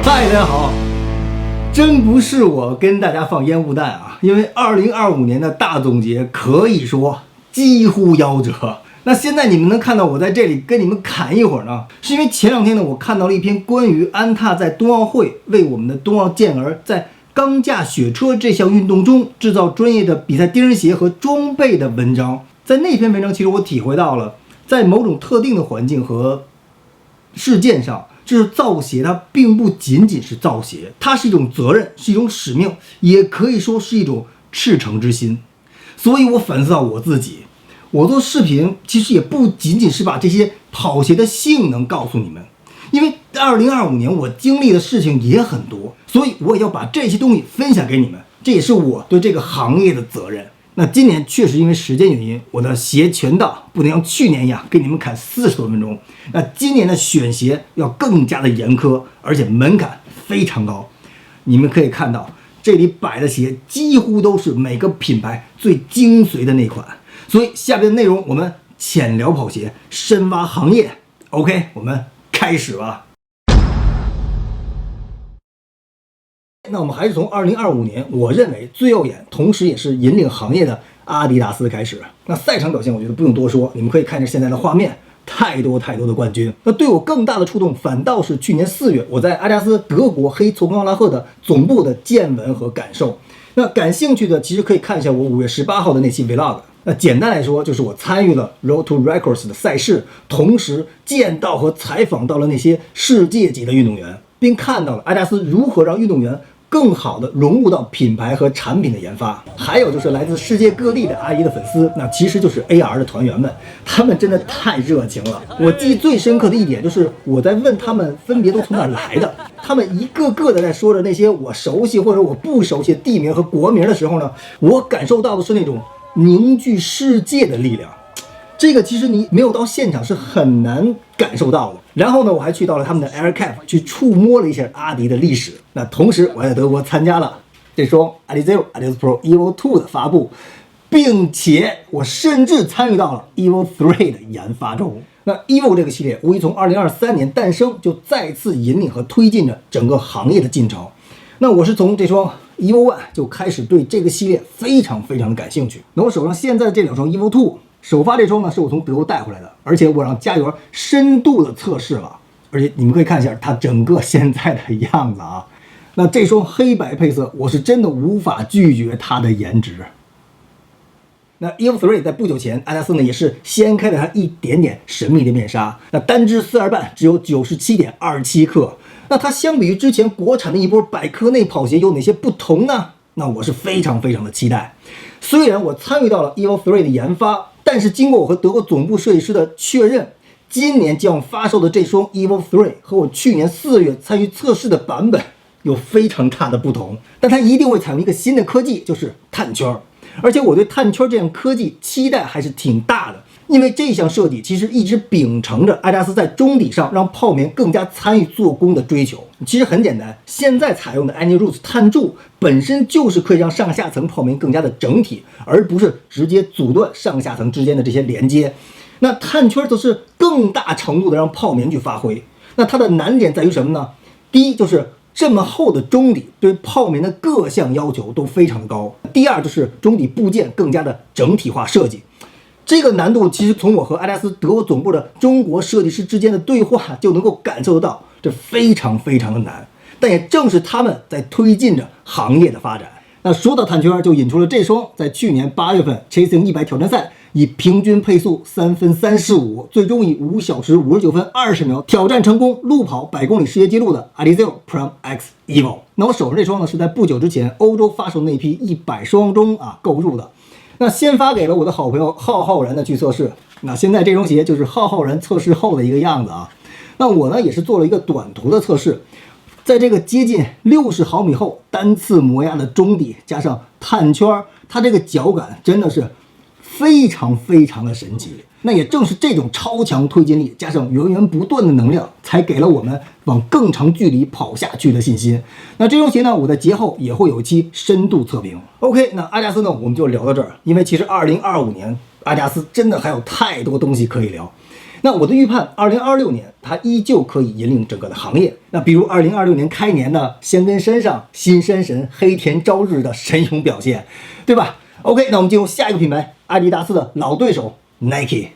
嗨，大家好！真不是我跟大家放烟雾弹啊，因为2025年的大总结可以说几乎夭折。那现在你们能看到我在这里跟你们侃一会儿呢，是因为前2天呢，我看到了一篇关于安踏在冬奥会为我们的冬奥健儿在钢架雪车这项运动中制造专业的比赛钉鞋和装备的文章。在那篇文章，其实我体会到了，在某种特定的环境和事件上，就是造鞋，它并不仅仅是造鞋，它是一种责任，是一种使命，也可以说是一种赤诚之心。所以我反思到我自己，我做视频其实也不仅仅是把这些跑鞋的性能告诉你们，因为2025年我经历的事情也很多，所以我也要把这些东西分享给你们，这也是我对这个行业的责任。那今年确实因为时间原因，我的鞋全到，不能像去年一样给你们砍40多分钟。那今年的选鞋要更加的严苛，而且门槛非常高。你们可以看到，这里摆的鞋几乎都是每个品牌最精髓的那款。所以下边的内容我们浅聊跑鞋，深挖行业。OK， 我们开始吧。那我们还是从2025年，我认为最耀眼，同时也是引领行业的阿迪达斯开始。那赛场表现，我觉得不用多说，你们可以看着现在的画面，太多的冠军。那对我更大的触动，反倒是去年4月我在阿迪达斯德国黑丛高拉赫的总部的见闻和感受。那感兴趣的其实可以看一下我5月18号的那期 vlog。那简单来说，就是我参与了 Road to Records 的赛事，同时见到和采访到了那些世界级的运动员，并看到了阿迪达斯如何让运动员更好的融入到品牌和产品的研发。还有就是来自世界各地的阿姨的粉丝，那其实就是 AR 的团员们，他们真的太热情了。我记忆最深刻的一点就是我在问他们分别都从哪儿来的，他们一个个的在说着那些我熟悉或者我不熟悉的地名和国名的时候呢，我感受到的是那种凝聚世界的力量。这个其实你没有到现场是很难感受到的。然后呢，我还去到了他们的 AirCap 去触摸了一下阿迪的历史。那同时我在德国参加了这双 Adizero Adios Pro Evo 2的发布，并且我甚至参与到了 Evo 3的研发中。那 Evo 这个系列无疑从2023年诞生，就再次引领和推进着整个行业的进程。那我是从这双 Evo 1就开始对这个系列非常的感兴趣。那我手上现在这2双 Evo 2，首发这双呢是我从德国带回来的，而且我让家园深度的测试了，而且你们可以看一下它整个现在的样子啊。那这双黑白配色，我是真的无法拒绝它的颜值。那 Evo 3在不久前，阿迪达斯呢也是掀开了它一点点神秘的面纱。那单只42半只有 97.27 克。那它相比于之前国产的一波百科内跑鞋有哪些不同呢？那我是非常的期待。虽然我参与到了 Evo 3的研发，但是经过我和德国总部设计师的确认，今年将发售的这双 Evo 3和我去年4月参与测试的版本有非常大的不同。但它一定会采用一个新的科技，就是碳圈。而且我对碳圈这样科技期待还是挺大的，因为这项设计其实一直秉承着阿迪达斯在中底上让泡棉更加参与做工的追求。其实很简单，现在采用的 Anti-Roots 碳柱本身就是可以让上下层泡棉更加的整体，而不是直接阻断上下层之间的这些连接。那碳圈则是更大程度的让泡棉去发挥。那它的难点在于什么呢？第一就是这么厚的中底对泡棉的各项要求都非常的高。第二就是中底部件更加的整体化设计。这个难度其实从我和阿迪达斯德国总部的中国设计师之间的对话就能够感受得到，这非常的难。但也正是他们在推进着行业的发展。那说到碳圈，就引出了这双在去年8月份 Chasing 100挑战赛以平均配速3分35，最终以5小时59分20秒挑战成功路跑100公里世界纪录的 Adizero Prime X Evo。那我手上这双呢是在不久之前欧洲发售那批100双中购入的。那先发给了我的好朋友浩然的去测试。那现在这双鞋就是浩然测试后的一个样子啊。那我呢也是做了一个短途的测试，在这个接近60毫米厚单次磨压的中底加上碳圈，它这个脚感真的是非常非常的神奇。那也正是这种超强推进力加上源源不断的能量，才给了我们往更长距离跑下去的信心。那这双鞋呢，我在节后也会有一期深度测评。OK， 那阿迪达斯呢，我们就聊到这儿，因为其实2025年阿迪达斯真的还有太多东西可以聊。那我的预判，2026年它依旧可以引领整个的行业。那比如2026年开年的香根山上新山神黑田朝日的神勇表现，对吧？ OK， 那我们进入下一个品牌，阿迪达斯的老对手 Nike。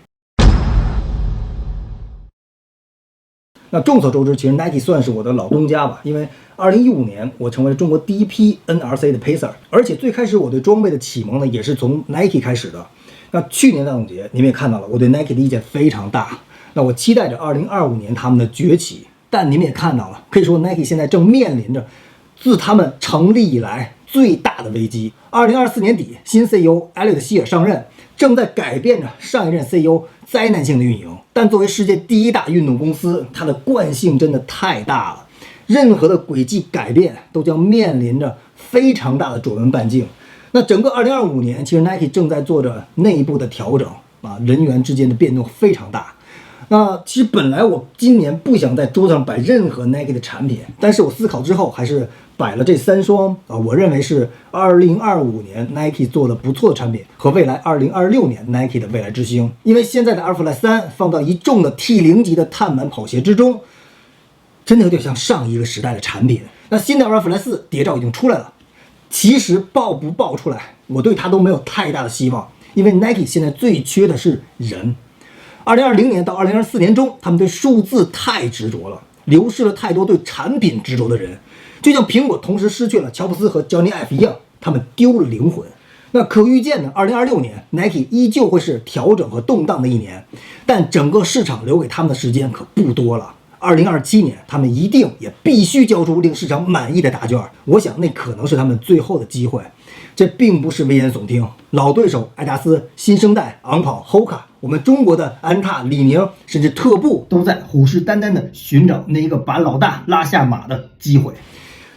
那众所周知，其实 Nike 算是我的老东家吧，因为2015年我成为了中国第一批 NRC 的 Pacer， 而且最开始我对装备的启蒙呢，也是从 Nike 开始的。那去年的总结你们也看到了，我对 Nike 的意见非常大。那我期待着2025年他们的崛起，但你们也看到了，可以说 Nike 现在正面临着自他们成立以来最大的危机。2024年底，新 CEO 艾略特希尔上任，正在改变着上一任 CEO 灾难性的运营。但作为世界第一大运动公司，它的惯性真的太大了，任何的轨迹改变都将面临着非常大的转弯半径。那整个2025年，其实 Nike 正在做着内部的调整啊，人员之间的变动非常大。那其实本来我今年不想在桌子上摆任何 Nike 的产品，但是我思考之后还是摆了这3双啊，我认为是2025年 Nike 做的不错的产品，和未来2026年 Nike 的未来之星。因为现在的 Air Force 3放到一众的 T0 级的碳板跑鞋之中，真的有点像上一个时代的产品。那新的 Air Force 4谍照已经出来了，其实爆不爆出来，我对它都没有太大的希望，因为 Nike 现在最缺的是人。2020年到2024年中，他们对数字太执着了，流失了太多对产品执着的人，就像苹果同时失去了乔布斯和 Johnny Ive 一样，他们丢了灵魂。那可预见的2026年 Nike 依旧会是调整和动荡的一年，但整个市场留给他们的时间可不多了。2027年他们一定也必须交出令市场满意的答卷，我想那可能是他们最后的机会。这并不是危言耸听，老对手艾达斯、新生代昂跑 Hoka， 我们中国的安踏、李宁甚至特步都在虎视眈眈地寻找那一个把老大拉下马的机会。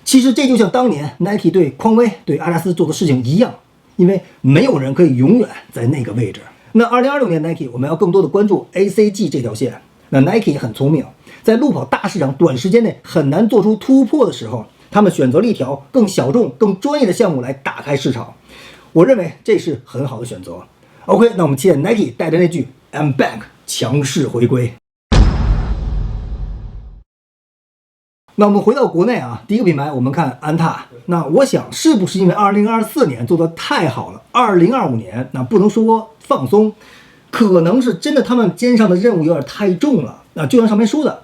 其实这就像当年 Nike 对匡威、对阿达斯做的事情一样，因为没有人可以永远在那个位置。那2026年 Nike 我们要更多的关注 ACG 这条线。那 Nike 也很聪明，在路跑大市场短时间内很难做出突破的时候，他们选择了一条更小众、更专业的项目来打开市场，我认为这是很好的选择。OK， 那我们期待 Nike 带着那句 I'm back 强势回归。那我们回到国内啊，第一个品牌我们看安踏。那我想是不是因为2024年做得太好了，2025年那不能说放松，可能是真的他们肩上的任务有点太重了。那就像上面说的，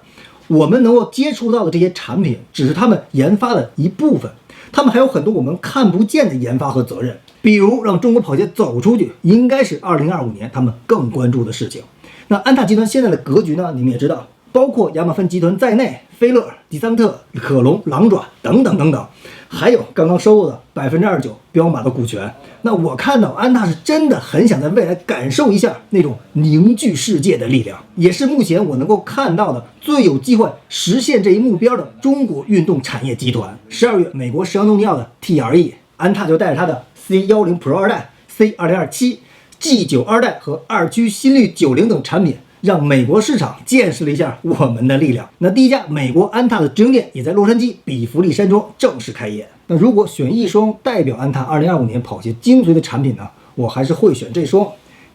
我们能够接触到的这些产品只是他们研发的一部分，他们还有很多我们看不见的研发和责任。比如让中国跑鞋走出去，应该是2025年他们更关注的事情。那安踏集团现在的格局呢，你们也知道，包括雅马芬集团在内，菲乐、迪桑特、可隆、狼爪等等等等，还有刚刚收购的29%彪马的股权。那我看到安踏是真的很想在未来感受一下那种凝聚世界的力量，也是目前我能够看到的最有机会实现这一目标的中国运动产业集团。12月美国时尚东尼奥的 TRE， 安踏就带着它的 C10 Pro 2代、C2027、G9 2代和2驱心率90等产品，让美国市场见识了一下我们的力量。那第一家美国安踏的直营店也在洛杉矶比弗利山庄正式开业。那如果选一双代表安踏2025年跑鞋精髓的产品呢，我还是会选这双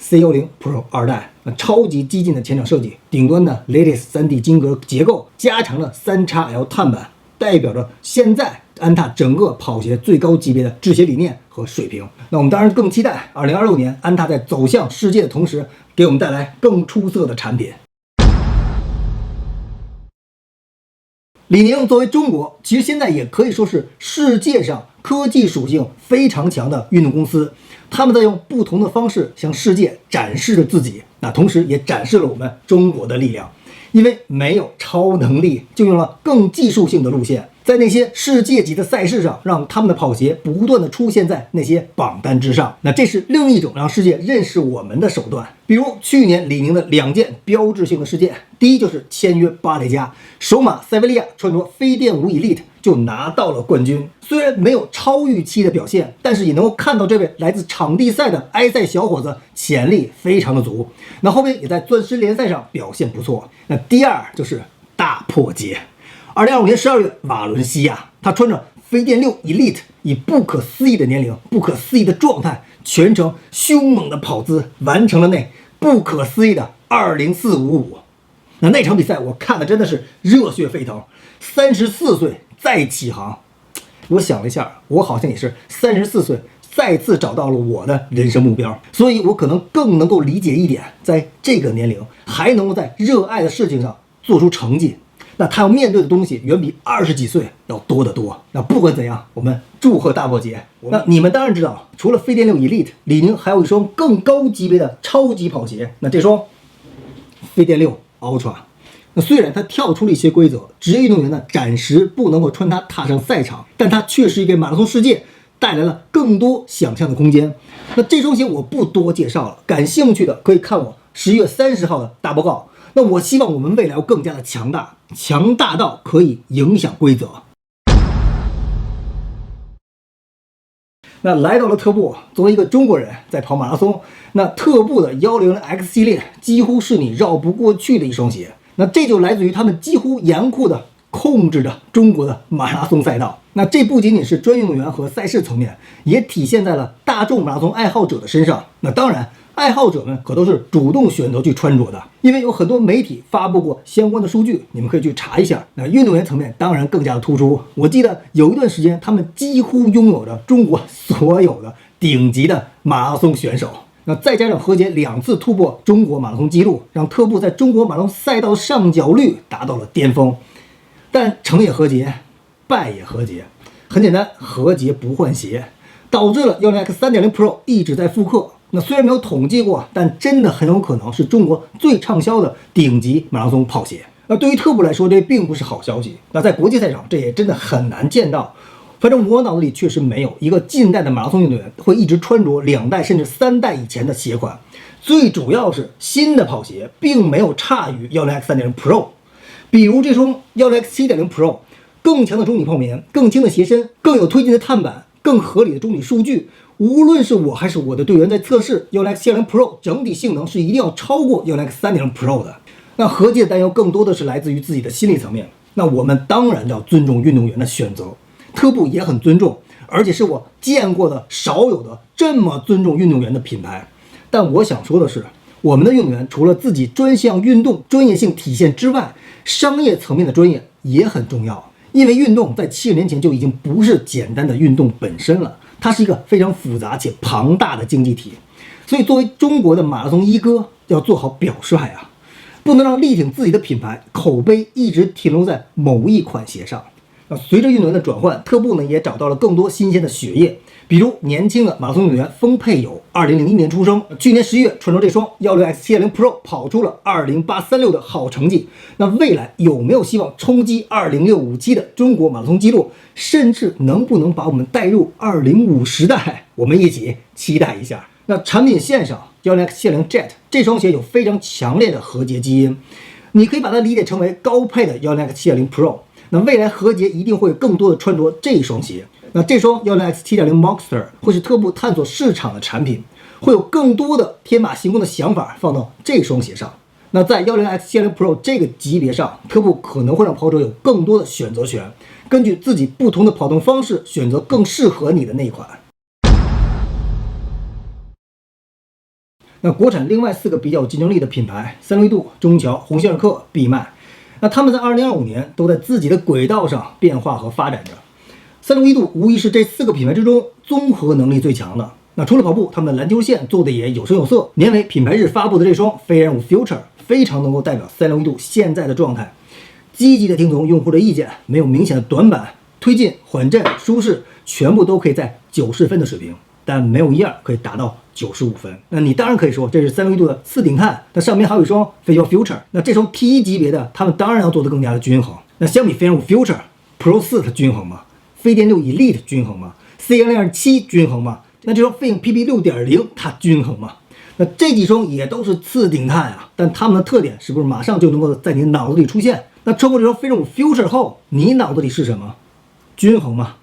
C10 Pro 2代。超级激进的前掌设计，顶端的 Lattice 3D 晶格结构，加长了 3XL 碳板，代表着现在安踏整个跑鞋最高级别的制鞋理念和水平。那我们当然更期待2026年安踏在走向世界的同时，给我们带来更出色的产品。李宁作为中国，其实现在也可以说是世界上科技属性非常强的运动公司，他们在用不同的方式向世界展示着自己，那同时也展示了我们中国的力量。因为没有超能力，就用了更技术性的路线，在那些世界级的赛事上，让他们的跑鞋不断的出现在那些榜单之上。那这是另一种让世界认识我们的手段。比如去年李宁的2件标志性的事件，第一就是签约巴雷加，首马塞维利亚穿着飞电5 Elite 就拿到了冠军。虽然没有超预期的表现，但是也能够看到这位来自场地赛的埃塞小伙子潜力非常的足。那后面也在钻石联赛上表现不错。那第二就是大破节。2025年12月，瓦伦西亚，他穿着飞电6 Elite， 以不可思议的年龄、不可思议的状态，全程凶猛的跑姿，完成了那不可思议的20455。那场比赛我看的真的是热血沸腾。34岁再起航，我想了一下，我好像也是34岁再次找到了我的人生目标，所以我可能更能够理解一点，在这个年龄还能够在热爱的事情上做出成绩，那他要面对的东西远比20几岁要多得多。那不管怎样，我们祝贺大破节。那你们当然知道，除了飞电6 Elite， 李宁还有一双更高级别的超级跑鞋，那这双飞电6 Ultra。那虽然它跳出了一些规则，职业运动员呢暂时不能够穿它踏上赛场，但它确实给马拉松世界带来了更多想象的空间。那这双鞋我不多介绍了，感兴趣的可以看我11月30号的大报告。那我希望我们未来要更加的强大，强大到可以影响规则。那来到了特步，作为一个中国人在跑马拉松，那特步的100X 系列几乎是你绕不过去的一双鞋。那这就来自于他们几乎严酷的控制着中国的马拉松赛道。那这不仅仅是专业运动员和赛事层面，也体现在了大众马拉松爱好者的身上。那当然，爱好者们可都是主动选择去穿着的，因为有很多媒体发布过相关的数据，你们可以去查一下。那运动员层面当然更加的突出。我记得有一段时间，他们几乎拥有着中国所有的顶级的马拉松选手。那再加上何洁2次突破中国马拉松纪录，让特步在中国马拉松赛道上脚率达到了巅峰。但成也何洁，败也何洁。很简单，何洁不换鞋，导致了100X 3.0 Pro 一直在复刻。那虽然没有统计过，但真的很有可能是中国最畅销的顶级马拉松跑鞋。那对于特步来说，这并不是好消息。那在国际赛场，这也真的很难见到。反正我脑子里确实没有一个近代的马拉松运动员会一直穿着2代甚至3代以前的鞋款。最主要是新的跑鞋并没有差于100X 3.0 Pro， 比如这双100X 7.0 Pro， 更强的中底泡棉，更轻的鞋身，更有推进的碳板，更合理的中底数据。无论是我还是我的队员在测试100X 7.0 Pro， 整体性能是一定要超过100X 3.0 Pro 的。那何洁的担忧更多的是来自于自己的心理层面。那我们当然要尊重运动员的选择。特步也很尊重，而且是我见过的少有的这么尊重运动员的品牌。但我想说的是，我们的运动员除了自己专项运动专业性体现之外，商业层面的专业也很重要。因为运动在70年前就已经不是简单的运动本身了，它是一个非常复杂且庞大的经济体。所以作为中国的马拉松一哥，要做好表率啊，不能让力挺自己的品牌口碑一直停留在某一款鞋上。随着运动员的转换，特步呢也找到了更多新鲜的血液，比如年轻的马拉松运动员丰沛友，2001年出生，去年11月穿着这双160X 7.0 Pro 跑出了20836的好成绩。那未来有没有希望冲击20657的中国马拉松纪录，甚至能不能把我们带入205时代？我们一起期待一下。那产品线上160X 7.0 Jet 这双鞋有非常强烈的何洁基因，你可以把它理解成为高配的160X 7.0 Pro。那未来何洁一定会更多的穿着这双鞋。那这双160X 7.0 Monster 会是特步探索市场的产品，会有更多的天马行空的想法放到这双鞋上。那在160X 7.0 Pro 这个级别上，特步可能会让跑者有更多的选择权，根据自己不同的跑动方式选择更适合你的那一款。那国产另外4个比较有竞争力的品牌，三六一度、中乔、鸿星尔克、必迈，那他们在2025年都在自己的轨道上变化和发展着。三六一度无疑是这4个品牌之中综合能力最强的。那除了跑步，他们的篮球线做的也有声有色。年尾品牌日发布的这双飞人舞 Future 非常能够代表三六一度现在的状态，积极的听从用户的意见，没有明显的短板，推进、缓震、舒适全部都可以在90分的水平，但没有一样可以达到95分。那你当然可以说这是三六一度的次顶碳，那上面还有一双飞镖 Future， 那这双 T1 级别的他们当然要做得更加的均衡。那相比飞人舞 Future， Pro 4它均衡吗？飞电6 Elite 均衡吗？CN07均衡吗？那这双飞影 PP 6.0它均衡吗？那这几双也都是次顶碳啊，但它们的特点是不是马上就能够在你脑子里出现？那穿过这双飞人舞 Future 后，你脑子里是什么？均衡吗？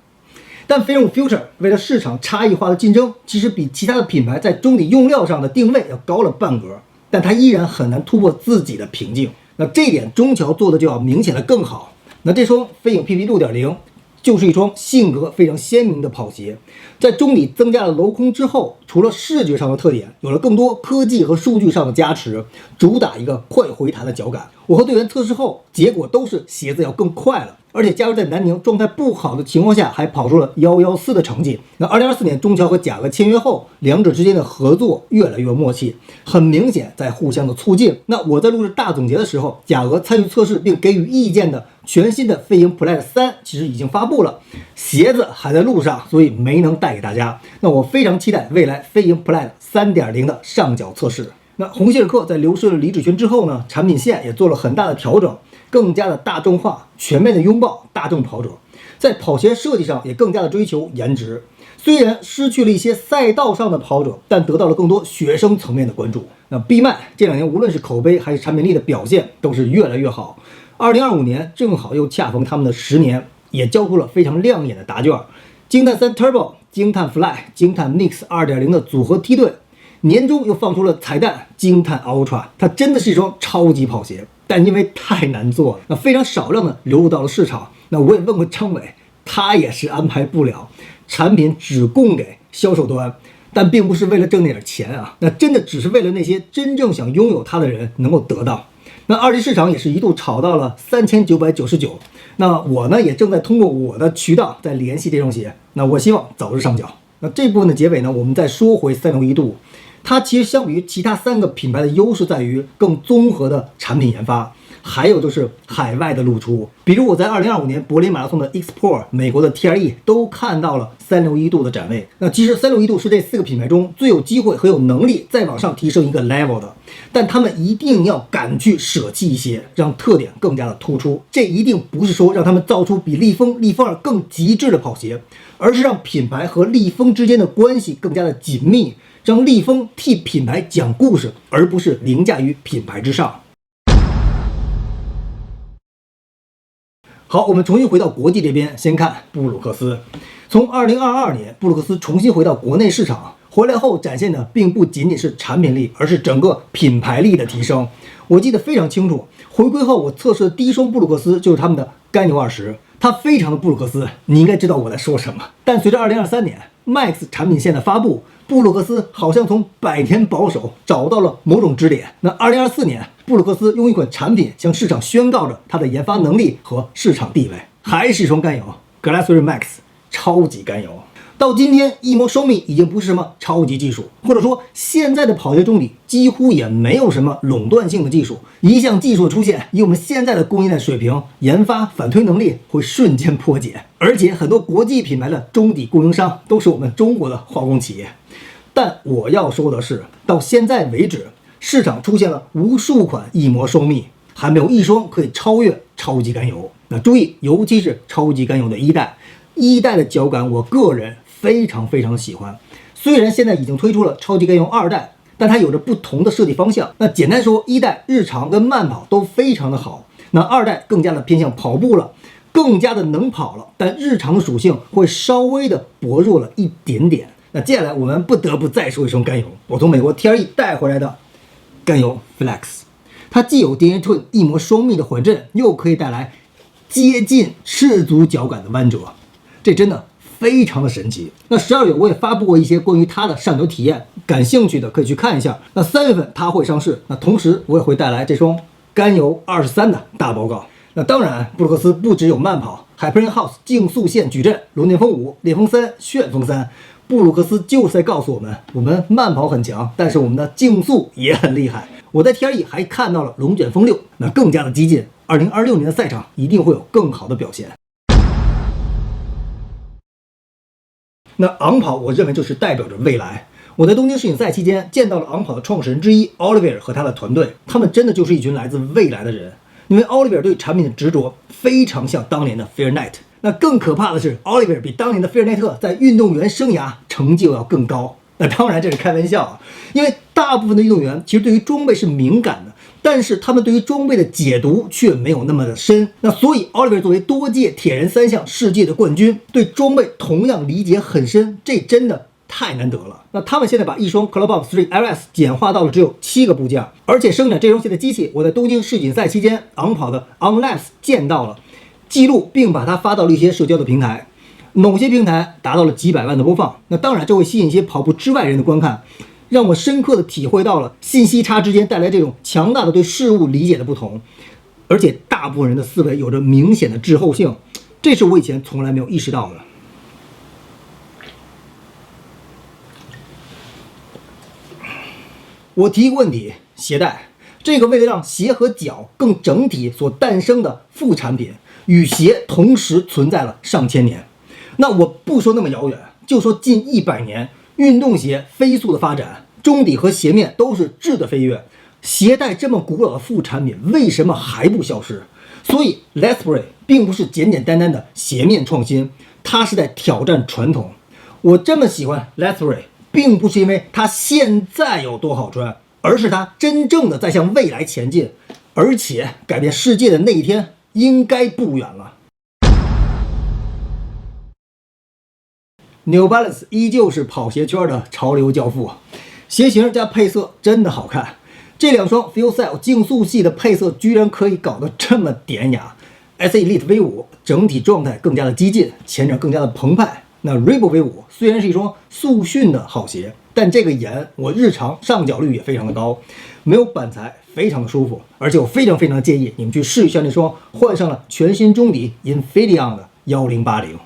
但飞人舞 Future 为了市场差异化的竞争，其实比其他的品牌在中底用料上的定位要高了半格，但它依然很难突破自己的瓶颈。那这一点中桥做的就要明显的更好。那这双飞影 PP 6.0就是一双性格非常鲜明的跑鞋，在中底增加了镂空之后，除了视觉上的特点，有了更多科技和数据上的加持，主打一个快回弹的脚感。我和队员测试后，结果都是鞋子要更快了，而且加入在南宁状态不好的情况下，还跑出了114的成绩。那2024年中桥和贾俄签约后，两者之间的合作越来越默契，很明显在互相的促进。那我在录制大总结的时候，贾俄参与测试并给予意见的全新的飞鹰 Plaid 3其实已经发布了，鞋子还在路上，所以没能带给大家。那我非常期待未来飞鹰 Plaid 3.0的上脚测试。那红希尔克在流失了李芷萱之后呢，产品线也做了很大的调整，更加的大众化，全面的拥抱大众跑者，在跑鞋设计上也更加的追求颜值。虽然失去了一些赛道上的跑者，但得到了更多学生层面的关注。那闭麦这2年无论是口碑还是产品力的表现都是越来越好。2025年正好又恰逢他们的10年，也交出了非常亮眼的答卷。惊叹3 Turbo、惊叹 Fly、惊叹 Mix 2.0 的组合梯队，年终又放出了彩蛋惊叹 Ultra， 它真的是一双超级跑鞋，但因为太难做了，那非常少量的流入到了市场。那我也问过张伟，他也是安排不了，产品只供给销售端，但并不是为了挣那点钱啊，那真的只是为了那些真正想拥有它的人能够得到。那二级市场也是一度炒到了3999，那我呢也正在通过我的渠道在联系这双鞋，那我希望早日上脚。那这部分的结尾呢，我们再说回361度，它其实相比于其他3个品牌的优势在于更综合的产品研发，还有就是海外的露出。比如我在2025年柏林马拉松的 Explore、美国的 TRE 都看到了361度的展位。那其实361度是这4个品牌中最有机会和有能力再往上提升一个 level 的，但他们一定要敢去舍弃一些，让特点更加的突出。这一定不是说让他们造出比立风2更极致的跑鞋，而是让品牌和立风之间的关系更加的紧密，让立风替品牌讲故事，而不是凌驾于品牌之上。好，我们重新回到国际这边，先看布鲁克斯。从2022年，布鲁克斯重新回到国内市场，回来后展现的并不仅仅是产品力，而是整个品牌力的提升。我记得非常清楚，回归后我测试的第一双布鲁克斯就是他们的干牛20，它非常的布鲁克斯，你应该知道我在说什么。但随着2023年 Max 产品线的发布，布鲁克斯好像从百年保守找到了某种支点。那2024年，布鲁克斯用一款产品向市场宣告着它的研发能力和市场地位，还是一双干油 Glacier Max 超级干油。到今天，翼魔双密已经不是什么超级技术，或者说现在的跑鞋中里几乎也没有什么垄断性的技术。一项技术的出现，以我们现在的供应链水平，研发反推能力会瞬间破解。而且很多国际品牌的中底供应商都是我们中国的化工企业。但我要说的是，到现在为止，市场出现了无数款翼魔双密，还没有一双可以超越超级干油。那注意，尤其是超级干油的一代的脚感，我个人非常喜欢。虽然现在已经推出了超级干油2代，但它有着不同的设计方向。那简单说，一代日常跟慢跑都非常的好，那2代更加的偏向跑步了，更加的能跑了，但日常的属性会稍微的薄弱了一点点。那接下来我们不得不再说一双干油，我从美国 TRE 带回来的干油 Flex， 它既有 DNA Twin 翼魔双密的缓震，又可以带来接近赤足脚感的弯折，这真的非常的神奇。那12月我也发布过一些关于它的上脚体验，感兴趣的可以去看一下。那3月份它会上市，那同时我也会带来这双干油23的大报告。那当然，布鲁克斯不只有慢跑， Hyperion House 竞速线矩阵、龙卷风5、烈风3、旋风3，布鲁克斯就是在告诉我们，我们慢跑很强，但是我们的竞速也很厉害。我在 TRE 还看到了龙卷风6，那更加的激进。2026年的赛场一定会有更好的表现。那昂跑，我认为就是代表着未来。我在东京世锦赛期间见到了昂跑的创始人之一 Oliver 和他的团队，他们真的就是一群来自未来的人。因为 Oliver 对产品的执着非常像当年的 Fair Night，那更可怕的是 ，Oliver 比当年的菲尔奈特在运动员生涯成就要更高。那当然这是开玩笑啊，因为大部分的运动员其实对于装备是敏感的，但是他们对于装备的解读却没有那么的深。那所以 Oliver 作为多届铁人3项世界的冠军，对装备同样理解很深，这真的太难得了。那他们现在把一双 Clubhouse 3 LS 简化到了只有7个部件，而且生产这双鞋的机器，我在东京世锦赛期间昂跑的 OnLabs 见到了，记录并把它发到了一些社交的平台。某些平台达到了几百万的播放，那当然这会吸引一些跑步之外人的观看，让我深刻的体会到了信息差之间带来这种强大的对事物理解的不同，而且大部分人的思维有着明显的滞后性，这是我以前从来没有意识到的。我提一个问题，鞋带这个为了让鞋和脚更整体所诞生的副产品，与鞋同时存在了上千年。那我不说那么遥远，就说近100年，运动鞋飞速的发展，中底和鞋面都是质的飞跃，鞋带这么古老的副产品为什么还不消失？所以 Let's 并不是简简单单的鞋面创新，它是在挑战传统。我这么喜欢 Let's 并不是因为它现在有多好穿，而是它真正的在向未来前进，而且改变世界的那一天应该不远了。New Balance 依旧是跑鞋圈的潮流教父，鞋型加配色真的好看。这两双 FuelCell 竞速系的配色居然可以搞得这么典雅。S Elite V5 整体状态更加的激进，前掌更加的澎湃。那 Reebok V5 虽然是一双速训的好鞋，但这个沿我日常上脚率也非常的高，没有板材，非常的舒服。而且我非常的建议你们去试一下那双换上了全新中底 Infineon 的1080。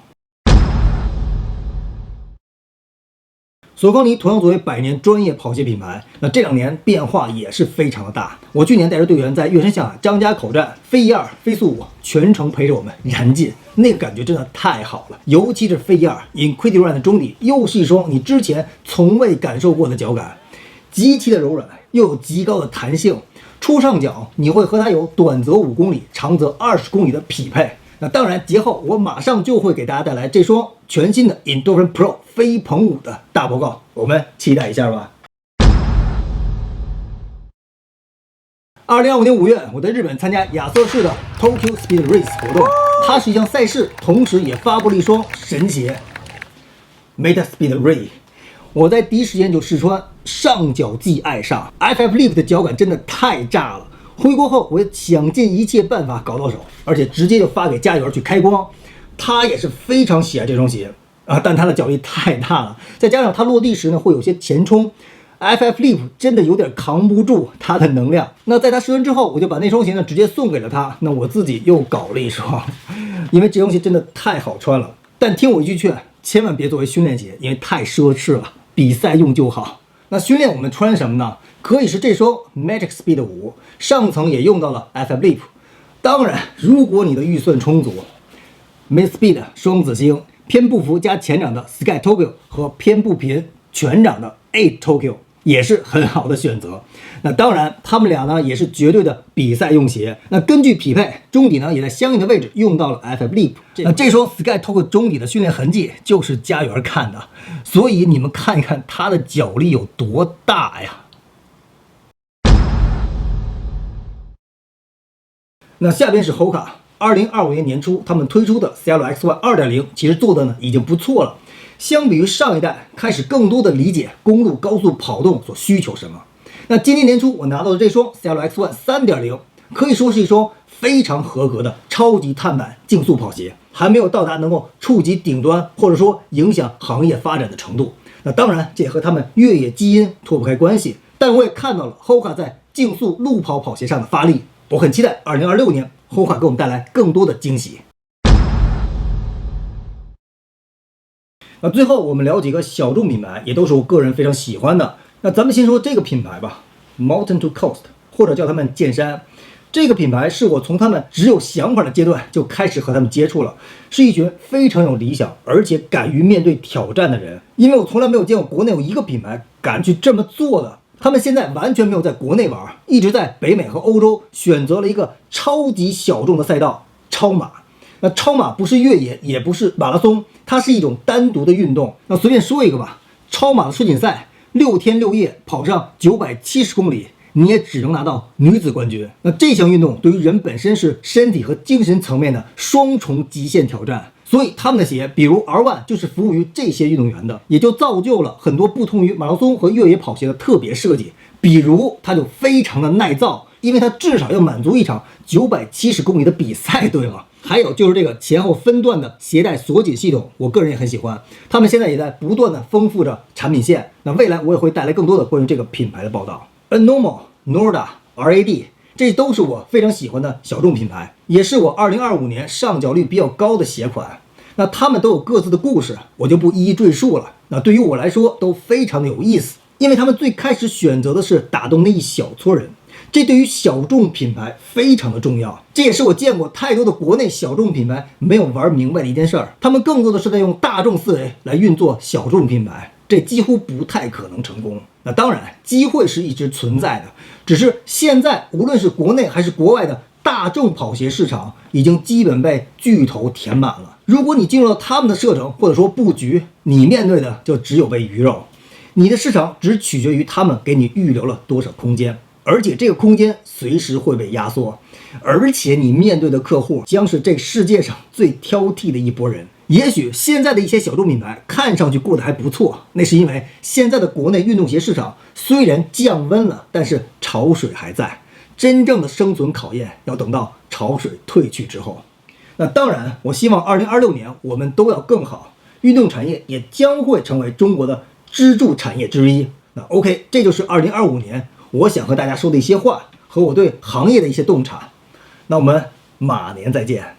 索康尼同样作为100年专业跑鞋品牌，那这2年变化也是非常的大。我去年带着队员在岳山下海张家口站飞1.2、飞速5全程陪着我们燃尽，那个感觉真的太好了。尤其是飞1.2 Infinity Run 的中底，又是一双你之前从未感受过的脚感，极其的柔软，又有极高的弹性。初上脚你会和它有短则5公里，长则20公里的匹配。那当然，节后我马上就会给大家带来这双全新的 Endorphin Pro 飞鹏5的大报告，我们期待一下吧。2025年5月，我在日本参加亚瑟士的 Tokyo Speed Race 活动，它是一项赛事，同时也发布了一双神鞋 Meta Speed Ray。我在第一时间就试穿，上脚即爱上 FF Leap 的脚感真的太炸了。回国后，我想尽一切办法搞到手，而且直接就发给家园去开光。他也是非常喜爱这双鞋啊，但他的脚力太大了，再加上他落地时呢会有些前冲 ，FF Leap 真的有点扛不住他的能量。那在他试完之后，我就把那双鞋呢直接送给了他。那我自己又搞了一双，因为这双鞋真的太好穿了。但听我一句劝，千万别作为训练鞋，因为太奢侈了，比赛用就好。那训练我们穿什么呢？可以是这双 Magic Speed 5，上层也用到了 FF Leap。当然，如果你的预算充足 ，Mid Speed 双子星偏步幅加前掌的 Sky Tokyo 和偏步频全掌的 A Tokyo 也是很好的选择。那当然，他们俩呢也是绝对的比赛用鞋。那根据匹配，中底呢也在相应的位置用到了 FF Leap。那这双 Sky Tokyo 中底的训练痕迹就是家园看的，所以你们看一看它的脚力有多大呀！那下边是 Hoka。2025年年初，他们推出的 Cielo XY 2.0，其实做的呢已经不错了。相比于上一代，开始更多的理解公路高速跑动所需求什么。那今年年初我拿到的这双 Cielo XY 3.0，可以说是一双非常合格的超级碳板竞速跑鞋，还没有到达能够触及顶端或者说影响行业发展的程度。那当然，这也和他们越野基因脱不开关系。但我也看到了 Hoka 在竞速路跑跑鞋上的发力。我很期待2026年 Hoka 给我们带来更多的惊喜。那最后我们聊几个小众品牌，也都是我个人非常喜欢的。那咱们先说这个品牌吧 ，Mountain to Coast， 或者叫他们剑山。这个品牌是我从他们只有想法的阶段就开始和他们接触了，是一群非常有理想而且敢于面对挑战的人。因为我从来没有见过国内有一个品牌敢去这么做的。他们现在完全没有在国内玩，一直在北美和欧洲选择了一个超级小众的赛道——超马。那超马不是越野，也不是马拉松，它是一种单独的运动。那随便说一个吧，超马的世锦赛6天6夜跑上970公里，你也只能拿到女子冠军。那这项运动对于人本身是身体和精神层面的双重极限挑战，所以他们的鞋，比如 R1 就是服务于这些运动员的，也就造就了很多不同于马拉松和越野跑鞋的特别设计。比如它就非常的耐造，因为它至少要满足一场970公里的比赛，对吗？还有就是这个前后分段的鞋带锁紧系统，我个人也很喜欢。他们现在也在不断的丰富着产品线，那未来我也会带来更多的关于这个品牌的报道。Normal、Norda、RAD 这都是我非常喜欢的小众品牌，也是我2025年上脚率比较高的鞋款。那他们都有各自的故事，我就不一一赘述了。那对于我来说都非常的有意思，因为他们最开始选择的是打动那一小撮人，这对于小众品牌非常的重要。这也是我见过太多的国内小众品牌没有玩明白的一件事儿，他们更多的是在用大众思维来运作小众品牌，这几乎不太可能成功。那当然机会是一直存在的，只是现在无论是国内还是国外的大众跑鞋市场已经基本被巨头填满了。如果你进入了他们的射程或者说布局，你面对的就只有被鱼肉，你的市场只取决于他们给你预留了多少空间，而且这个空间随时会被压缩，而且你面对的客户将是这世界上最挑剔的一拨人。也许现在的一些小众品牌看上去过得还不错，那是因为现在的国内运动鞋市场虽然降温了，但是潮水还在，真正的生存考验要等到潮水退去之后。那当然我希望2026年我们都要更好，运动产业也将会成为中国的支柱产业之一。那 OK， 这就是2025年我想和大家说的一些话和我对行业的一些洞察。那我们马年再见。